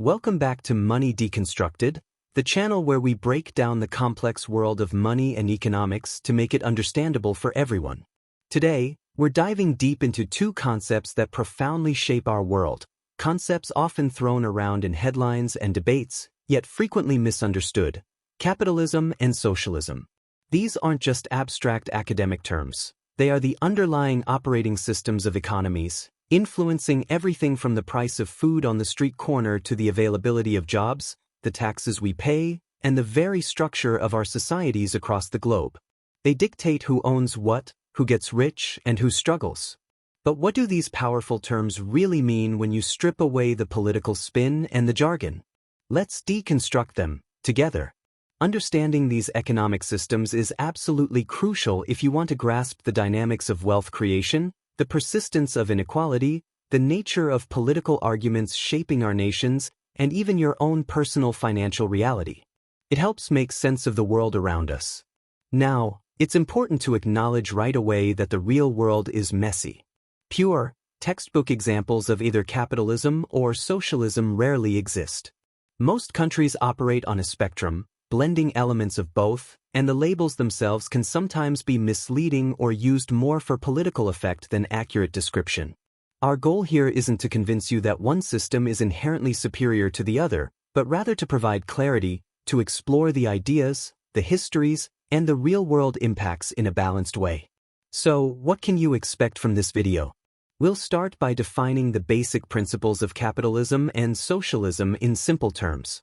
Welcome back to Money Deconstructed, the channel where we break down the complex world of money and economics to make it understandable for everyone. Today, we're diving deep into two concepts that profoundly shape our world, concepts often thrown around in headlines and debates, yet frequently misunderstood: capitalism and socialism. These aren't just abstract academic terms. They are the underlying operating systems of economies, influencing everything from the price of food on the street corner to the availability of jobs, the taxes we pay, and the very structure of our societies across the globe. They dictate who owns what, who gets rich, and who struggles. But what do these powerful terms really mean when you strip away the political spin and the jargon? Let's deconstruct them together. Understanding these economic systems is absolutely crucial if you want to grasp the dynamics of wealth creation, the persistence of inequality, the nature of political arguments shaping our nations, and even your own personal financial reality. It helps make sense of the world around us. Now, it's important to acknowledge right away that the real world is messy. Pure, textbook examples of either capitalism or socialism rarely exist. Most countries operate on a spectrum, blending elements of both, and the labels themselves can sometimes be misleading or used more for political effect than accurate description. Our goal here isn't to convince you that one system is inherently superior to the other, but rather to provide clarity, to explore the ideas, the histories, and the real-world impacts in a balanced way. So, what can you expect from this video? We'll start by defining the basic principles of capitalism and socialism in simple terms.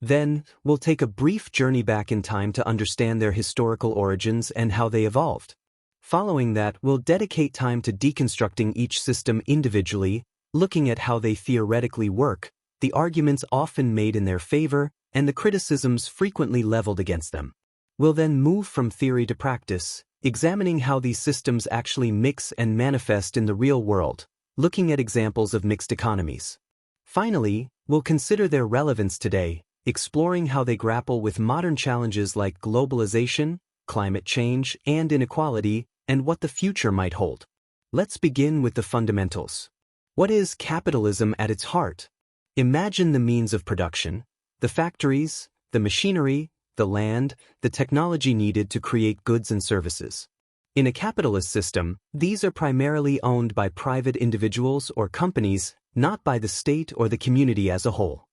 Then, we'll take a brief journey back in time to understand their historical origins and how they evolved. Following that, we'll dedicate time to deconstructing each system individually, looking at how they theoretically work, the arguments often made in their favor, and the criticisms frequently leveled against them. We'll then move from theory to practice, examining how these systems actually mix and manifest in the real world, looking at examples of mixed economies. Finally, we'll consider their relevance today, exploring how they grapple with modern challenges like globalization, climate change, and inequality, and what the future might hold. Let's begin with the fundamentals. What is capitalism at its heart? Imagine the means of production, the factories, the machinery, the land, the technology needed to create goods and services. In a capitalist system, these are primarily owned by private individuals or companies, not by the state or the community as a whole.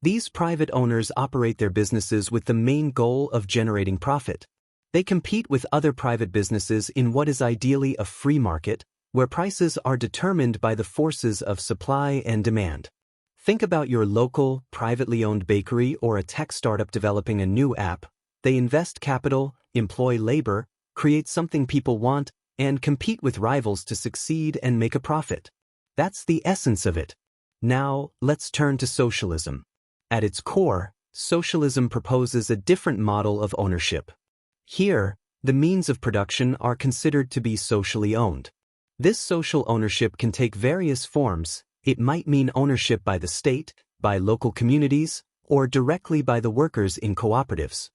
These private owners operate their businesses with the main goal of generating profit. They compete with other private businesses in what is ideally a free market, where prices are determined by the forces of supply and demand. Think about your local, privately owned bakery or a tech startup developing a new app. They invest capital, employ labor, create something people want, and compete with rivals to succeed and make a profit. That's the essence of it. Now, let's turn to socialism. At its core, socialism proposes a different model of ownership. Here, the means of production are considered to be socially owned. This social ownership can take various forms. It might mean ownership by the state, by local communities, or directly by the workers in cooperatives.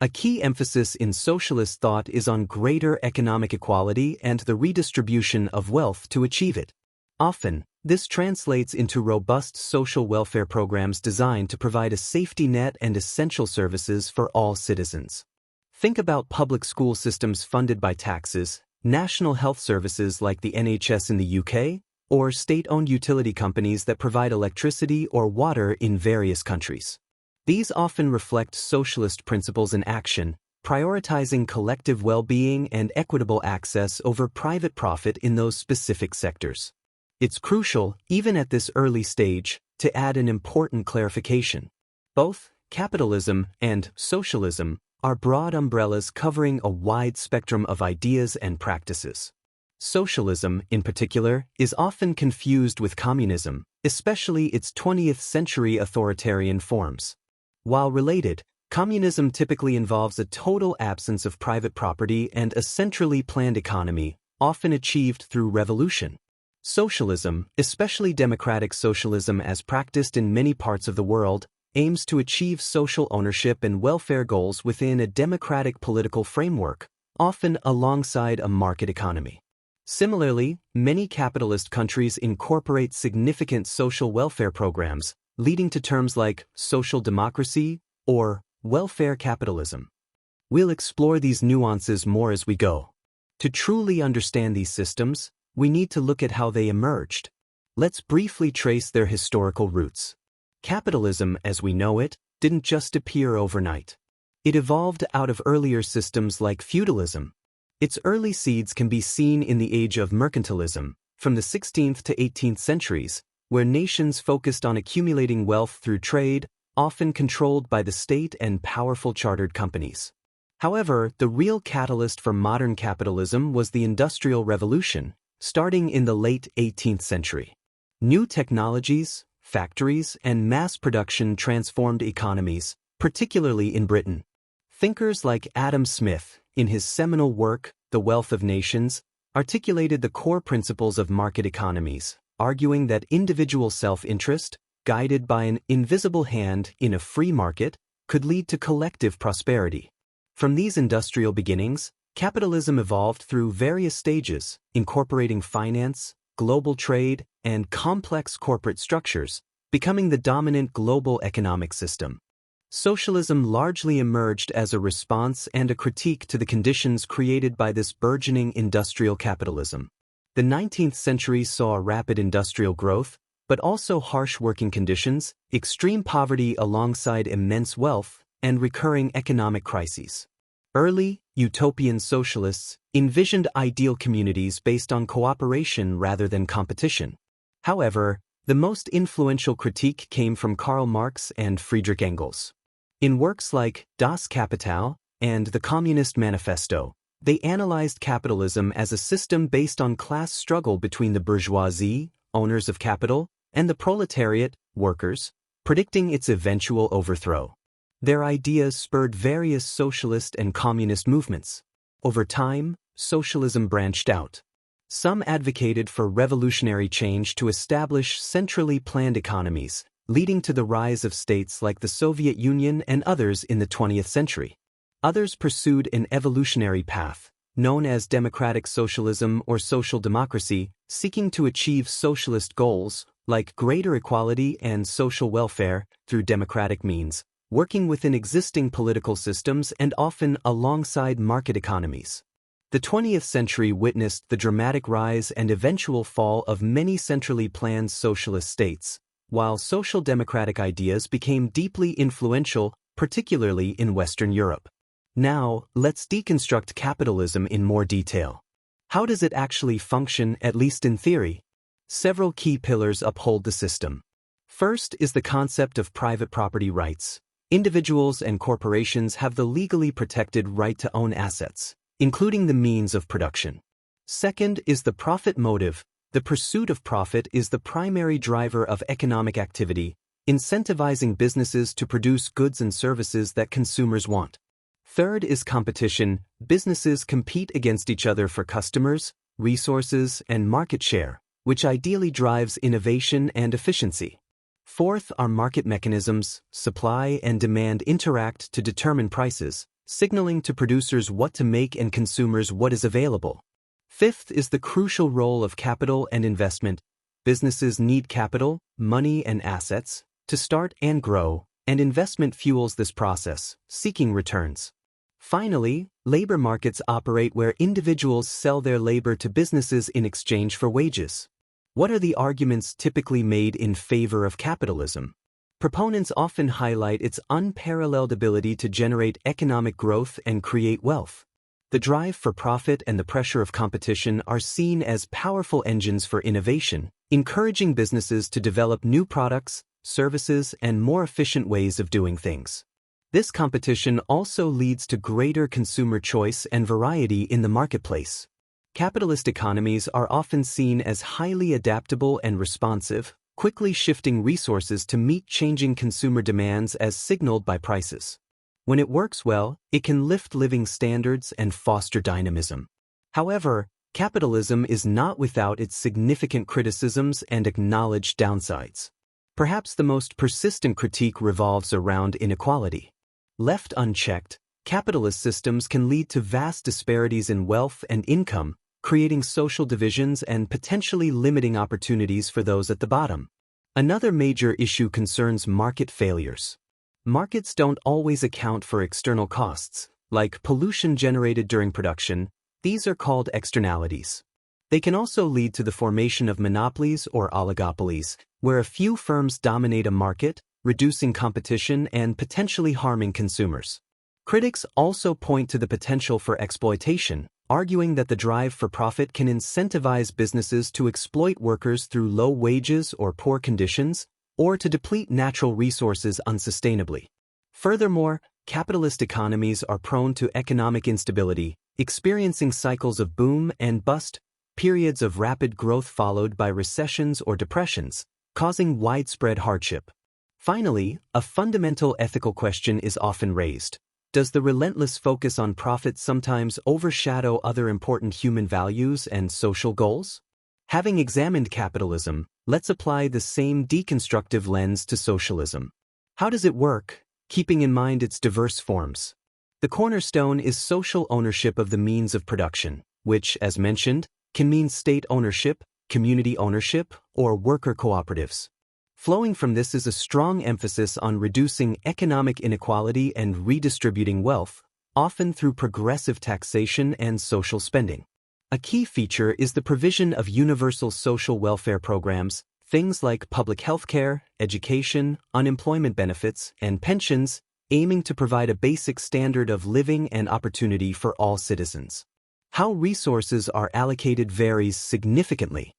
A key emphasis in socialist thought is on greater economic equality and the redistribution of wealth to achieve it. Often, this translates into robust social welfare programs designed to provide a safety net and essential services for all citizens. Think about public school systems funded by taxes, national health services like the NHS in the UK, or state-owned utility companies that provide electricity or water in various countries. These often reflect socialist principles in action, prioritizing collective well-being and equitable access over private profit in those specific sectors. It's crucial, even at this early stage, to add an important clarification. Both capitalism and socialism are broad umbrellas covering a wide spectrum of ideas and practices. Socialism, in particular, is often confused with communism, especially its 20th century authoritarian forms. While related, communism typically involves a total absence of private property and a centrally planned economy, often achieved through revolution. Socialism, especially democratic socialism as practiced in many parts of the world, aims to achieve social ownership and welfare goals within a democratic political framework, often alongside a market economy. Similarly, many capitalist countries incorporate significant social welfare programs, leading to terms like social democracy or welfare capitalism. We'll explore these nuances more as we go. To truly understand these systems, we need to look at how they emerged. Let's briefly trace their historical roots. Capitalism, as we know it, didn't just appear overnight. It evolved out of earlier systems like feudalism. Its early seeds can be seen in the age of mercantilism, from the 16th to 18th centuries, where nations focused on accumulating wealth through trade, often controlled by the state and powerful chartered companies. However, the real catalyst for modern capitalism was the Industrial Revolution, starting in the late 18th century. New technologies, factories, and mass production transformed economies, particularly in Britain. Thinkers like Adam Smith, in his seminal work, The Wealth of Nations, articulated the core principles of market economies, arguing that individual self-interest, guided by an invisible hand in a free market, could lead to collective prosperity. From these industrial beginnings, capitalism evolved through various stages, incorporating finance, global trade, and complex corporate structures, becoming the dominant global economic system. Socialism largely emerged as a response and a critique to the conditions created by this burgeoning industrial capitalism. The 19th century saw rapid industrial growth, but also harsh working conditions, extreme poverty alongside immense wealth, and recurring economic crises. Early, utopian socialists envisioned ideal communities based on cooperation rather than competition. However, the most influential critique came from Karl Marx and Friedrich Engels. In works like Das Kapital and the Communist Manifesto, they analyzed capitalism as a system based on class struggle between the bourgeoisie, owners of capital, and the proletariat, workers, predicting its eventual overthrow. Their ideas spurred various socialist and communist movements. Over time, socialism branched out. Some advocated for revolutionary change to establish centrally planned economies, leading to the rise of states like the Soviet Union and others in the 20th century. Others pursued an evolutionary path, known as democratic socialism or social democracy, seeking to achieve socialist goals, like greater equality and social welfare, through democratic means, working within existing political systems and often alongside market economies. The 20th century witnessed the dramatic rise and eventual fall of many centrally planned socialist states, while social democratic ideas became deeply influential, particularly in Western Europe. Now, let's deconstruct capitalism in more detail. How does it actually function, at least in theory? Several key pillars uphold the system. First is the concept of private property rights. Individuals and corporations have the legally protected right to own assets, including the means of production. Second is the profit motive. The pursuit of profit is the primary driver of economic activity, incentivizing businesses to produce goods and services that consumers want. Third is competition. Businesses compete against each other for customers, resources, and market share, which ideally drives innovation and efficiency. Fourth are market mechanisms. Supply and demand interact to determine prices, signaling to producers what to make and consumers what is available. Fifth is the crucial role of capital and investment. Businesses need capital, money, and assets to start and grow, and investment fuels this process, seeking returns. Finally, labor markets operate where individuals sell their labor to businesses in exchange for wages. What are the arguments typically made in favor of capitalism? Proponents often highlight its unparalleled ability to generate economic growth and create wealth. The drive for profit and the pressure of competition are seen as powerful engines for innovation, encouraging businesses to develop new products, services, and more efficient ways of doing things. This competition also leads to greater consumer choice and variety in the marketplace. Capitalist economies are often seen as highly adaptable and responsive, quickly shifting resources to meet changing consumer demands as signaled by prices. When it works well, it can lift living standards and foster dynamism. However, capitalism is not without its significant criticisms and acknowledged downsides. Perhaps the most persistent critique revolves around inequality. Left unchecked, capitalist systems can lead to vast disparities in wealth and income, creating social divisions and potentially limiting opportunities for those at the bottom. Another major issue concerns market failures. Markets don't always account for external costs, like pollution generated during production. These are called externalities. They can also lead to the formation of monopolies or oligopolies, where a few firms dominate a market, reducing competition and potentially harming consumers. Critics also point to the potential for exploitation, arguing that the drive for profit can incentivize businesses to exploit workers through low wages or poor conditions, or to deplete natural resources unsustainably. Furthermore, capitalist economies are prone to economic instability, experiencing cycles of boom and bust, periods of rapid growth followed by recessions or depressions, causing widespread hardship. Finally, a fundamental ethical question is often raised. Does the relentless focus on profit sometimes overshadow other important human values and social goals? Having examined capitalism, let's apply the same deconstructive lens to socialism. How does it work, keeping in mind its diverse forms? The cornerstone is social ownership of the means of production, which, as mentioned, can mean state ownership, community ownership, or worker cooperatives. Flowing from this is a strong emphasis on reducing economic inequality and redistributing wealth, often through progressive taxation and social spending. A key feature is the provision of universal social welfare programs, things like public health care, education, unemployment benefits, and pensions, aiming to provide a basic standard of living and opportunity for all citizens. How resources are allocated varies significantly.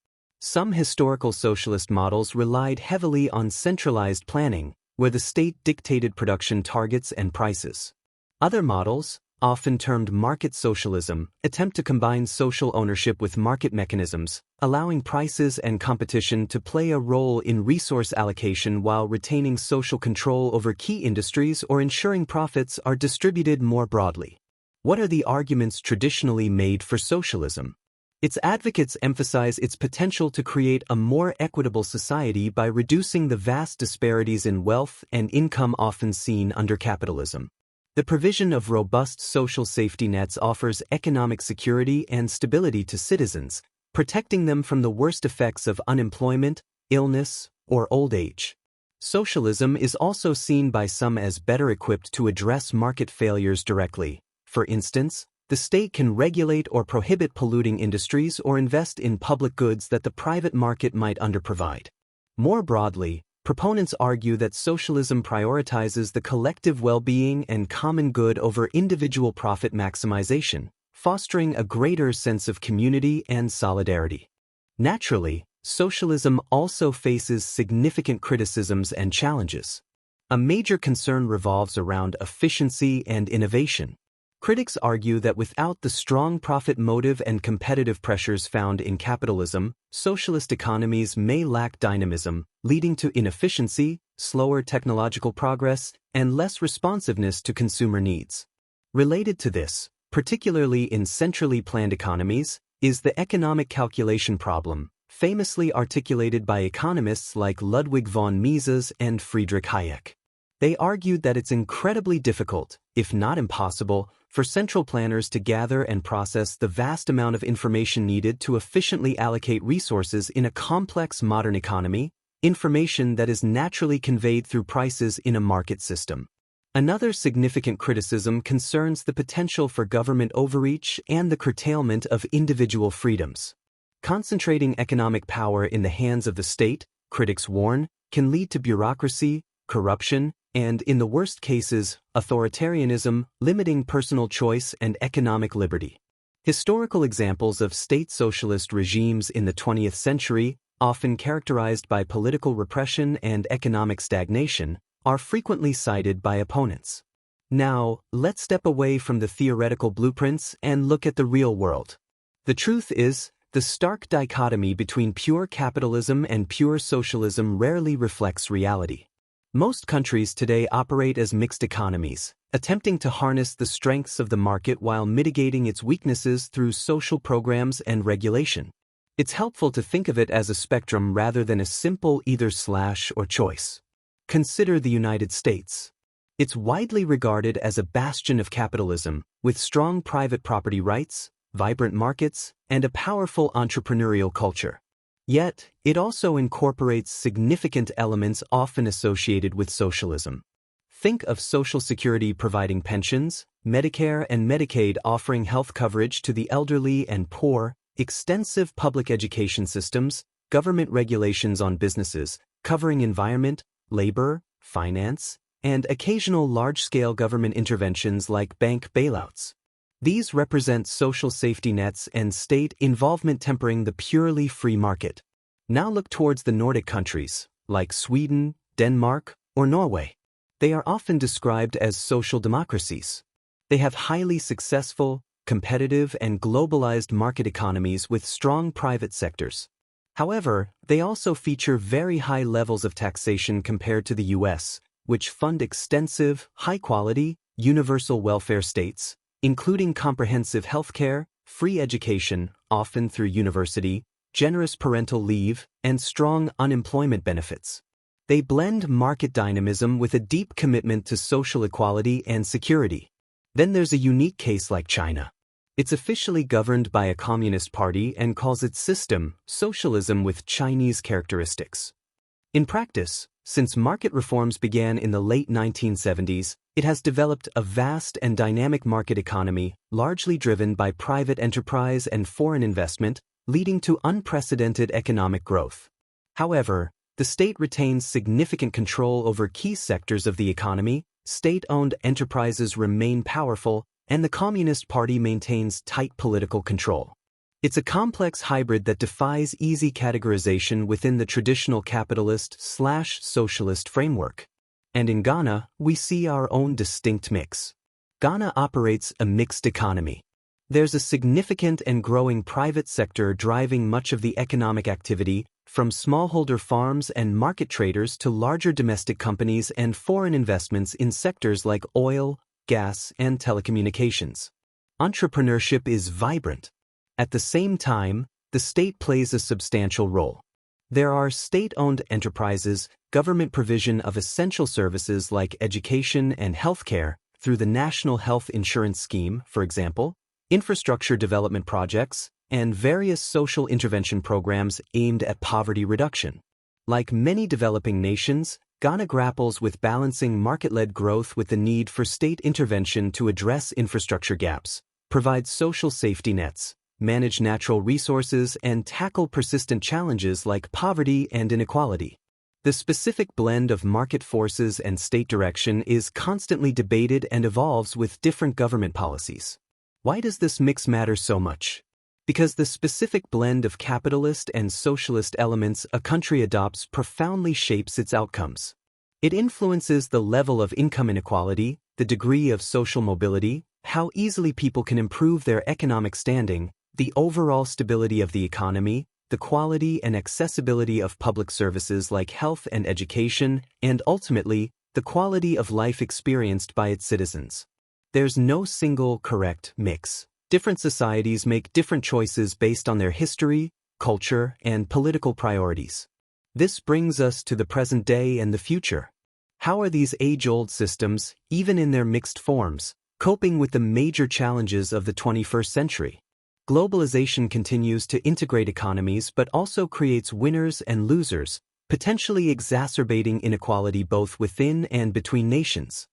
Some historical socialist models relied heavily on centralized planning, where the state dictated production targets and prices. Other models, often termed market socialism, attempt to combine social ownership with market mechanisms, allowing prices and competition to play a role in resource allocation while retaining social control over key industries or ensuring profits are distributed more broadly. What are the arguments traditionally made for socialism? Its advocates emphasize its potential to create a more equitable society by reducing the vast disparities in wealth and income often seen under capitalism. The provision of robust social safety nets offers economic security and stability to citizens, protecting them from the worst effects of unemployment, illness, or old age. Socialism is also seen by some as better equipped to address market failures directly. For instance, the state can regulate or prohibit polluting industries or invest in public goods that the private market might underprovide. More broadly, proponents argue that socialism prioritizes the collective well-being and common good over individual profit maximization, fostering a greater sense of community and solidarity. Naturally, socialism also faces significant criticisms and challenges. A major concern revolves around efficiency and innovation. Critics argue that without the strong profit motive and competitive pressures found in capitalism, socialist economies may lack dynamism, leading to inefficiency, slower technological progress, and less responsiveness to consumer needs. Related to this, particularly in centrally planned economies, is the economic calculation problem, famously articulated by economists like Ludwig von Mises and Friedrich Hayek. They argued that it's incredibly difficult, if not impossible, for central planners to gather and process the vast amount of information needed to efficiently allocate resources in a complex modern economy, information that is naturally conveyed through prices in a market system. Another significant criticism concerns the potential for government overreach and the curtailment of individual freedoms. Concentrating economic power in the hands of the state, critics warn, can lead to bureaucracy, corruption, and, in the worst cases, authoritarianism, limiting personal choice and economic liberty. Historical examples of state socialist regimes in the 20th century, often characterized by political repression and economic stagnation, are frequently cited by opponents. Now, let's step away from the theoretical blueprints and look at the real world. The truth is, the stark dichotomy between pure capitalism and pure socialism rarely reflects reality. Most countries today operate as mixed economies, attempting to harness the strengths of the market while mitigating its weaknesses through social programs and regulation. It's helpful to think of it as a spectrum rather than a simple either/or choice. Consider the United States. It's widely regarded as a bastion of capitalism, with strong private property rights, vibrant markets, and a powerful entrepreneurial culture. Yet, it also incorporates significant elements often associated with socialism. Think of Social Security providing pensions, Medicare and Medicaid offering health coverage to the elderly and poor, extensive public education systems, government regulations on businesses, covering environment, labor, finance, and occasional large-scale government interventions like bank bailouts. These represent social safety nets and state involvement tempering the purely free market. Now look towards the Nordic countries, like Sweden, Denmark, or Norway. They are often described as social democracies. They have highly successful, competitive, and globalized market economies with strong private sectors. However, they also feature very high levels of taxation compared to the US, which fund extensive, high-quality, universal welfare states, including comprehensive healthcare, free education, often through university, generous parental leave, and strong unemployment benefits. They blend market dynamism with a deep commitment to social equality and security. Then there's a unique case like China. It's officially governed by a communist party and calls its system socialism with Chinese characteristics. In practice, since market reforms began in the late 1970s, it has developed a vast and dynamic market economy, largely driven by private enterprise and foreign investment, leading to unprecedented economic growth. However, the state retains significant control over key sectors of the economy, state-owned enterprises remain powerful, and the Communist Party maintains tight political control. It's a complex hybrid that defies easy categorization within the traditional capitalist/socialist framework. And in Ghana, we see our own distinct mix. Ghana operates a mixed economy. There's a significant and growing private sector driving much of the economic activity, from smallholder farms and market traders to larger domestic companies and foreign investments in sectors like oil, gas, and telecommunications. Entrepreneurship is vibrant. At the same time, the state plays a substantial role. There are state-owned enterprises, government provision of essential services like education and healthcare through the National Health Insurance Scheme, for example, infrastructure development projects, and various social intervention programs aimed at poverty reduction. Like many developing nations, Ghana grapples with balancing market-led growth with the need for state intervention to address infrastructure gaps, provide social safety nets, manage natural resources, and tackle persistent challenges like poverty and inequality. The specific blend of market forces and state direction is constantly debated and evolves with different government policies. Why does this mix matter so much? Because the specific blend of capitalist and socialist elements a country adopts profoundly shapes its outcomes. It influences the level of income inequality, the degree of social mobility, how easily people can improve their economic standing, the overall stability of the economy, the quality and accessibility of public services like health and education, and ultimately, the quality of life experienced by its citizens. There's no single correct mix. Different societies make different choices based on their history, culture, and political priorities. This brings us to the present day and the future. How are these age-old systems, even in their mixed forms, coping with the major challenges of the 21st century? Globalization continues to integrate economies but also creates winners and losers, potentially exacerbating inequality both within and between nations.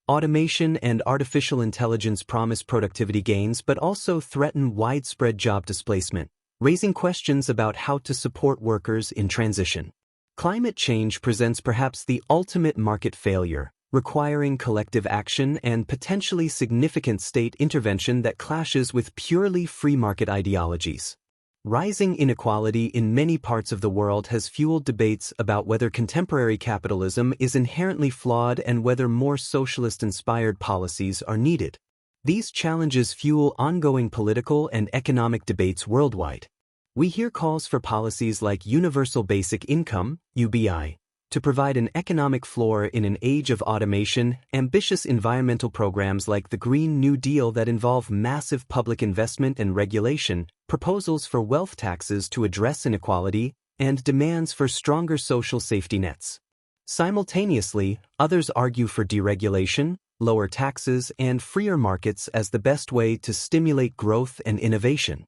Automation and artificial intelligence promise productivity gains but also threaten widespread job displacement, raising questions about how to support workers in transition. Climate change presents perhaps the ultimate market failure, requiring collective action and potentially significant state intervention that clashes with purely free market ideologies. Rising inequality in many parts of the world has fueled debates about whether contemporary capitalism is inherently flawed and whether more socialist-inspired policies are needed. These challenges fuel ongoing political and economic debates worldwide. We hear calls for policies like Universal Basic Income, UBI, to provide an economic floor in an age of automation, ambitious environmental programs like the Green New Deal that involve massive public investment and regulation, proposals for wealth taxes to address inequality, and demands for stronger social safety nets. Simultaneously, others argue for deregulation, lower taxes, and freer markets as the best way to stimulate growth and innovation.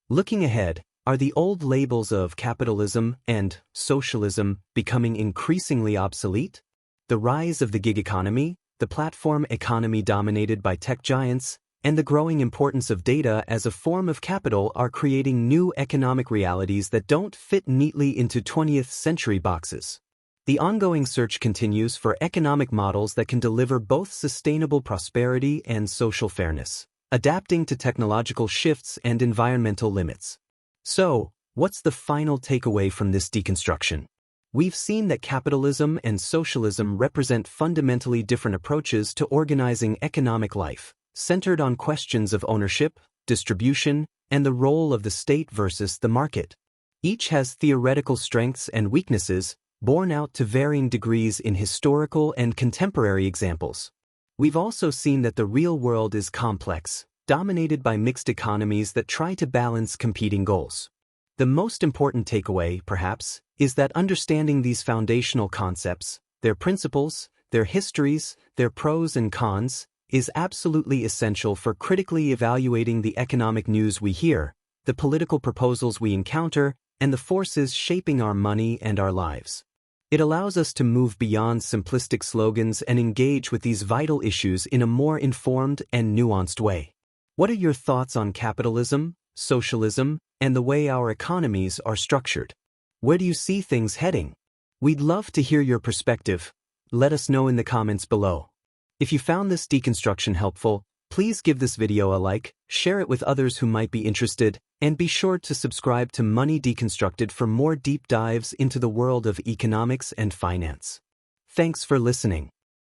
Looking ahead, Are the old labels of capitalism and socialism becoming increasingly obsolete? The rise of the gig economy, the platform economy dominated by tech giants, and the growing importance of data as a form of capital are creating new economic realities that don't fit neatly into 20th century boxes. The ongoing search continues for economic models that can deliver both sustainable prosperity and social fairness, adapting to technological shifts and environmental limits. So, what's the final takeaway from this deconstruction? We've seen that capitalism and socialism represent fundamentally different approaches to organizing economic life, centered on questions of ownership, distribution, and the role of the state versus the market. Each has theoretical strengths and weaknesses, borne out to varying degrees in historical and contemporary examples. We've also seen that the real world is complex, dominated by mixed economies that try to balance competing goals. The most important takeaway, perhaps, is that understanding these foundational concepts, their principles, their histories, their pros and cons, is absolutely essential for critically evaluating the economic news we hear, the political proposals we encounter, and the forces shaping our money and our lives. It allows us to move beyond simplistic slogans and engage with these vital issues in a more informed and nuanced way. What are your thoughts on capitalism, socialism, and the way our economies are structured? Where do you see things heading? We'd love to hear your perspective. Let us know in the comments below. If you found this deconstruction helpful, please give this video a like, share it with others who might be interested, and be sure to subscribe to Money Deconstructed for more deep dives into the world of economics and finance. Thanks for listening.